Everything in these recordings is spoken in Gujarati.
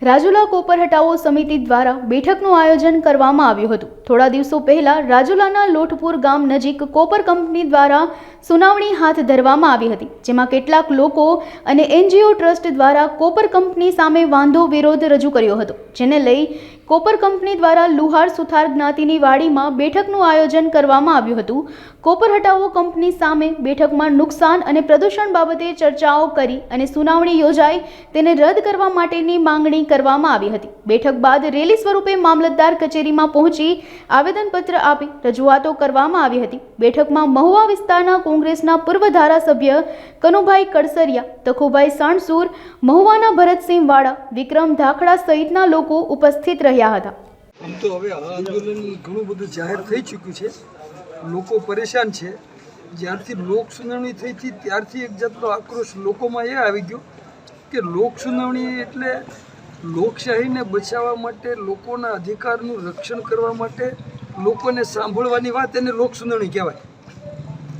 રાજુલા કોપર હટાવો સમિતિ દ્વારા બેઠકનું આયોજન કરવામાં આવ્યું હતું। થોડા દિવસો પહેલા રાજુલાના લોટપુર ગામ નજીક કોપર કંપની દ્વારા સુનાવણી હાથ ધરવામાં આવી હતી, જેમાં કેટલાક લોકો અને એનજીઓ ટ્રસ્ટ દ્વારા કોપર કંપની સામે વાંધો વિરોધ રજૂ કર્યો હતો, જેને લઈ કોપર કંપની દ્વારા લુહાર સુથાર જ્ઞાતિની વાડીમાં બેઠકનું આયોજન કરવામાં આવ્યું હતું। કોપર હટાવો કંપની સામે બેઠકમાં નુકસાન અને પ્રદૂષણ બાબતે ચર્ચાઓ કરી અને સુનાવણી યોજાઈ તેને રદ કરવા માટેની માંગણી કરવામાં આવી હતી। બેઠક બાદ રેલી સ્વરૂપે મામલતદાર કચેરીમાં પહોંચી આવેદનપત્ર આપી રજૂઆતો કરવામાં આવી હતી। બેઠકમાં મહુવા વિસ્તારના કોંગ્રેસના પૂર્વ ધારાસભ્ય કનુભાઈ કડસરિયા, તખુભાઈ સાણસુર, મહુવાના ભરતસિંહ વાડા, વિક્રમ ધાખડા સહિતના લોકો ઉપસ્થિત રહ્યા હતા। આમ તો હવે આ આંદોલન ઘણું બધું જાહેર થઈ ચૂક્યું છે, લોકો પરેશાન છે। જ્યારથી લોક સુનાવણી થઈ હતી ત્યારથી એક જાતનો આક્રોશ લોકોમાં એ આવી ગયો કે લોક સુનાવણી એટલે લોકશાહીને બચાવવા માટે, લોકોના અધિકારનું રક્ષણ કરવા માટે, લોકોને સાંભળવાની વાત એને લોક સુનાવણી કહેવાય।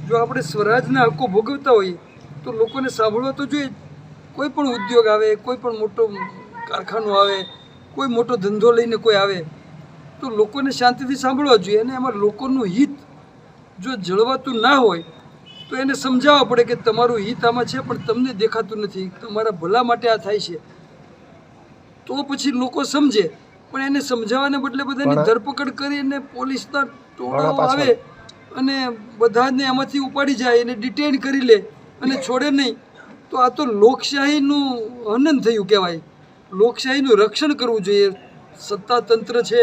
જો આપણે સ્વરાજના હક્કો ભોગવતા હોઈએ તો લોકોને સાંભળવા તો જોઈએ। કોઈ પણ ઉદ્યોગ આવે, કોઈ પણ મોટો કારખાનો આવે, કોઈ મોટો ધંધો લઈને કોઈ આવે તો લોકોને શાંતિથી સાંભળવા જોઈએ, અને એમાં લોકોનું હિત જો જળવાતું ના હોય તો એને સમજાવવા પડે કે તમારું હિત આમાં છે પણ તમને દેખાતું નથી, તમારા ભલા માટે આ થાય છે, તો પછી લોકો સમજે। પણ એને સમજાવવાને બદલે બધાની ધરપકડ કરીને પોલીસના ટોળાઓ આવે અને બધાને એમાંથી ઉપાડી જાય, એને ડિટેન કરી લે અને છોડે નહીં, તો આ તો લોકશાહીનું હનન થયું કહેવાય। લોકશાહીનું રક્ષણ કરવું જોઈએ। સત્તાતંત્ર છે,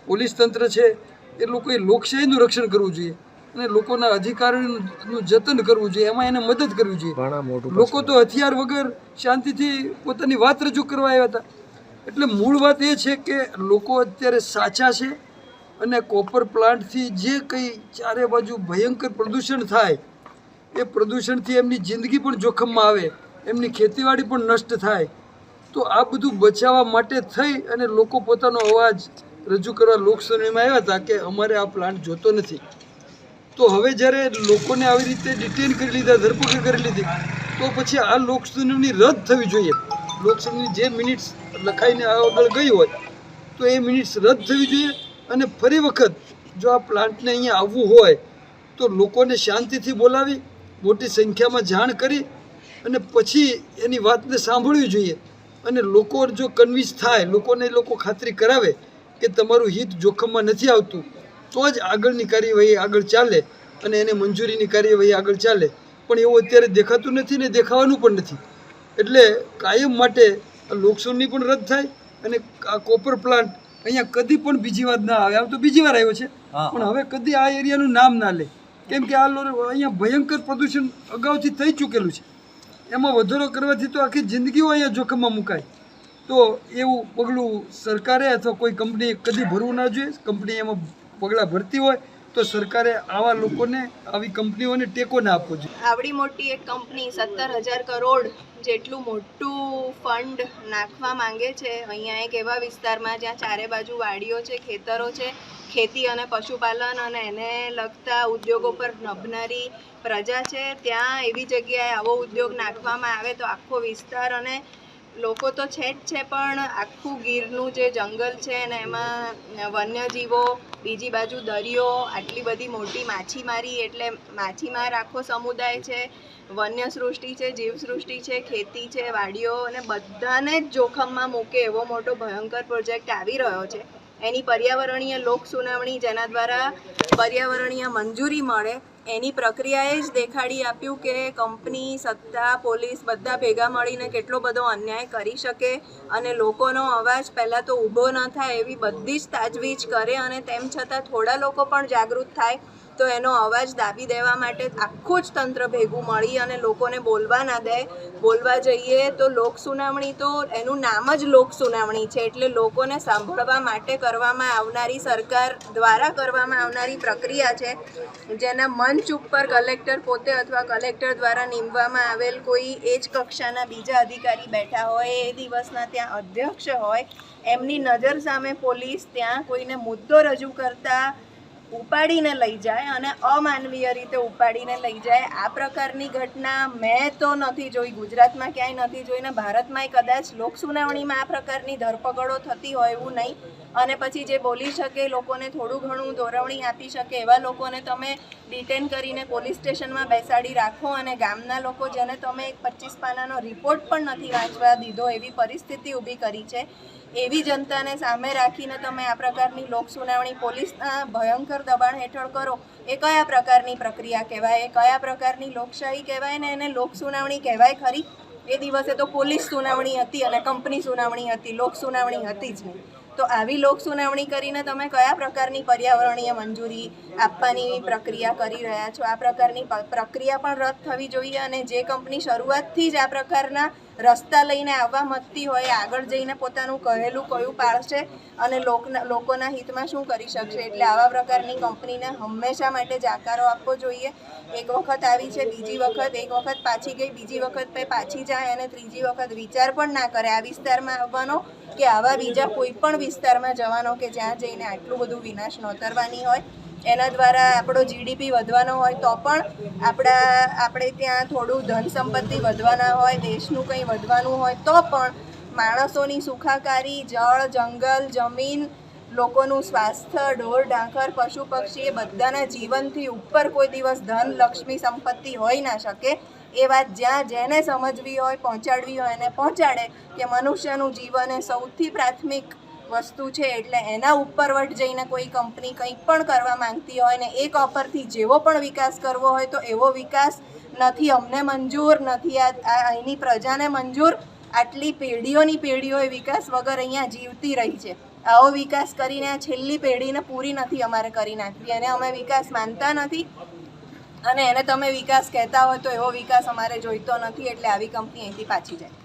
પોલીસ તંત્ર છે, એ લોકોએ લોકશાહીનું રક્ષણ કરવું જોઈએ અને લોકોના અધિકારોનું જતન કરવું જોઈએ, એમાં એને મદદ કરવી જોઈએ। લોકો તો હથિયાર વગર શાંતિથી પોતાની વાત રજૂ કરવા આવ્યા હતા। એટલે મૂળ વાત એ છે કે લોકો અત્યારે સાચા છે અને કોપર પ્લાન્ટથી જે કંઈ ચારે બાજુ ભયંકર પ્રદૂષણ થાય, એ પ્રદૂષણથી એમની જિંદગી પણ જોખમમાં આવે, એમની ખેતીવાડી પણ નષ્ટ થાય, તો આ બધું બચાવવા માટે થઈ અને લોકો પોતાનો અવાજ રજૂ કરવા લોકસુનાવણીમાં આવ્યા હતા કે અમારે આ પ્લાન્ટ જોતો નથી। તો હવે જ્યારે લોકોને આવી રીતે ડિટેન કરી લીધા, ધરપકડ કરી લીધી, તો પછી આ લોકસુનાવણી રદ થવી જોઈએ। લોકસુનાવણી જે મિનિટ્સ લખાઈને આગળ ગઈ હોય તો એ મિનિટ્સ રદ થવી જોઈએ, અને ફરી વખત જો આ પ્લાન્ટને અહીંયા આવવું હોય તો લોકોને શાંતિથી બોલાવી, મોટી સંખ્યામાં જાણ કરી અને પછી એની વાતને સાંભળવી જોઈએ। અને લોકો જો કન્વિન્સ થાય, લોકોને લોકો ખાતરી કરાવે કે તમારું હિત જોખમમાં નથી આવતું, તો જ આગળની કાર્યવાહી આગળ ચાલે અને એને મંજૂરીની કાર્યવાહી આગળ ચાલે। પણ એવું અત્યારે દેખાતું નથી ને દેખાવાનું પણ નથી। એટલે કાયમ માટે લોકસુનાવણી પણ રદ થાય અને આ કોપર પ્લાન્ટ અહીંયા કદી પણ બીજી વાર ના આવે। આમ તો બીજી વાર આવ્યો છે, પણ હવે કદી આ એરિયાનું નામ ના લે, કેમ કે આ અહીંયા ભયંકર પ્રદૂષણ અગાઉથી થઈ ચૂકેલું છે। એમાં વધારો કરવાથી તો આખી જિંદગીઓ અહીંયા જોખમમાં મુકાય। તો એવું પગલું સરકારે અથવા કોઈ કંપનીએ કદી ભરવું ના જોઈએ। કંપની એમાં પગલાં ભરતી હોય તો સરકારે આવા લોકોને, આવી કંપનીઓને ટેકો ના આપવો જોઈએ। આવડી મોટી એક કંપની 17,000 કરોડ જેટલું મોટું ફંડ નાખવા માંગે છે અહીંયા એક એવા વિસ્તારમાં જ્યાં ચારે બાજુ વાડીઓ છે, ખેતરો છે, ખેતી અને પશુપાલન અને એને લગતા ઉદ્યોગો પર નભનારી પ્રજા છે, ત્યાં એવી જગ્યાએ આવો ઉદ્યોગ નાખવામાં આવે તો આખો વિસ્તાર અને લોકો તો છે જ છે, પણ આખું ગીરનું જે જંગલ છે ને એમાં વન્યજીવો, બીજી બાજુ દરિયો, આટલી બધી મોટી માછીમારી, એટલે માછીમાર આખો સમુદાય છે, વન્ય સૃષ્ટિ છે, જીવસૃષ્ટિ છે, ખેતી છે, વાડીઓ, અને બધાને જ જોખમમાં મૂકે એવો મોટો ભયંકર પ્રોજેક્ટ આવી રહ્યો છે। એની પર્યાવરણીય લોક સુનાવણી, જેના દ્વારા પર્યાવરણીય મંજૂરી મળે, એની પ્રક્રિયાએ જ દેખાડી આપ્યું કે કંપની, સત્તા, પોલીસ બધા ભેગા મળીને કેટલો બધો અન્યાય કરી શકે અને લોકોનો અવાજ પહેલાં તો ઊભો ન થાય એવી બધી જ તાજવીજ કરે, અને તેમ છતાં થોડા લોકો પણ જાગૃત થાય તો એનો અવાજ દાબી દેવા માટે આખું જ તંત્ર ભેગું મળી અને લોકોને બોલવા ના દે। બોલવા જઈએ તો લોક સુનાવણી, તો એનું નામ જ લોક સુનાવણી છે, એટલે લોકોને સાંભળવા માટે કરવામાં આવનારી, સરકાર દ્વારા કરવામાં આવનારી પ્રક્રિયા છે, જેના મંચ ઉપર કલેક્ટર પોતે અથવા કલેક્ટર દ્વારા નીમવામાં આવેલ કોઈ એ જ કક્ષાના બીજા અધિકારી બેઠા હોય, એ દિવસના ત્યાં અધ્યક્ષ હોય, એમની નજર સામે પોલીસ ત્યાં કોઈને મુદ્દો રજૂ કરતા ઉપાડીને લઈ જાય અને અમાનવીય રીતે ઉપાડીને લઈ જાય. આ પ્રકારની ઘટના મેં તો નથી જોઈ, ગુજરાતમાં ક્યાંય નથી જોઈ ને ભારતમાંય કદાચ લોક સુનાવણીમાં આ પ્રકારની ધરપકડો થતી હોય એવું નહીં. અને પછી જે બોલી શકે, લોકોને થોડું ઘણું દોરવણી આપી શકે એવા લોકોને તમે ડિટેન કરીને પોલીસ સ્ટેશનમાં બેસાડી રાખો અને ગામના લોકો જેને તમે એક 25 પાનાનો રિપોર્ટ પણ નથી વાંચવા દીધો એવી પરિસ્થિતિ ઊભી કરી છે, એવી જનતાને સામે રાખીને તમે આ પ્રકારની લોક સુનાવણી પોલીસના ભયંકર દબાણ હેઠળ કરો, એ કયા પ્રકારની પ્રક્રિયા કહેવાય? એ કયા પ્રકારની લોકશાહી કહેવાય? ને એને લોક સુનાવણી કહેવાય ખરી? એ દિવસે તો પોલીસ સુનાવણી હતી અને કંપની સુનાવણી હતી, લોક સુનાવણી હતી જ નહીં. તો આવી લોક સુનાવણી કરીને તમે કયા પ્રકારની પર્યાવરણીય મંજૂરી આપવાની પ્રક્રિયા કરી રહ્યા છો? આ પ્રકારની પ્રક્રિયા પણ રદ થવી જોઈએ. અને જે કંપની શરૂઆતથી જ આ પ્રકારના રસ્તા લઈને આવવા માંગતી હોય, આગળ જઈને પોતાનું કહેલું કયું પાળશે અને લોકોના હિતમાં શું કરી શકશે? એટલે આવા પ્રકારની કંપનીને હંમેશા માટે જાકારો આપવો જોઈએ. એક વખત આવી છે, બીજી વખત, એક વખત પાછી ગઈ, બીજી વખત પાછી જાય અને ત્રીજી વખત વિચાર પણ ના કરે આ વિસ્તારમાં આવવાનો કે આવા બીજા કોઈ પણ વિસ્તારમાં જવાનો કે જ્યાં જઈને આટલું બધું વિનાશ નોતરવાની હોય. એના દ્વારા આપણો જીડીપી વધવાનો હોય તો પણ આપણે ત્યાં થોડું ધન સંપત્તિ વધવાના હોય, દેશનું કંઈ વધવાનું હોય તો પણ માણસોની સુખાકારી, જળ, જંગલ, જમીન, લોકોનું સ્વાસ્થ્ય, ઢોર ઢાંખર, પશુ પક્ષી એ બધાના જીવનથી ઉપર કોઈ દિવસ ધન, લક્ષ્મી, સંપત્તિ હોઈ ના શકે. એ વાત જ્યાં જેને સમજવી હોય, પહોંચાડવી હોય એને પહોંચાડે કે મનુષ્યનું જીવન એ સૌથી પ્રાથમિક વસ્તુ છે. એટલે એના ઉપરવટ જઈને કોઈ કંપની કંઈ પણ કરવા માંગતી હોય ને એક ઓફરથી જેવો પણ વિકાસ કરવો હોય તો એવો વિકાસ નથી અમને મંજૂર, નથી અહીંની પ્રજાને મંજૂર. આટલી પેઢીઓની પેઢીઓ એ વિકાસ વગર અહીંયા જીવતી રહી છે. આવો વિકાસ કરીને આ છેલ્લી પેઢીને પૂરી નથી અમારે કરી નાખવી. અને અમે વિકાસ માનતા નથી અને એને તમે વિકાસ કહેતા હોય તો એવો વિકાસ અમારે જોઈતો નથી. એટલે આવી કંપની અહીંથી પાછી જાય.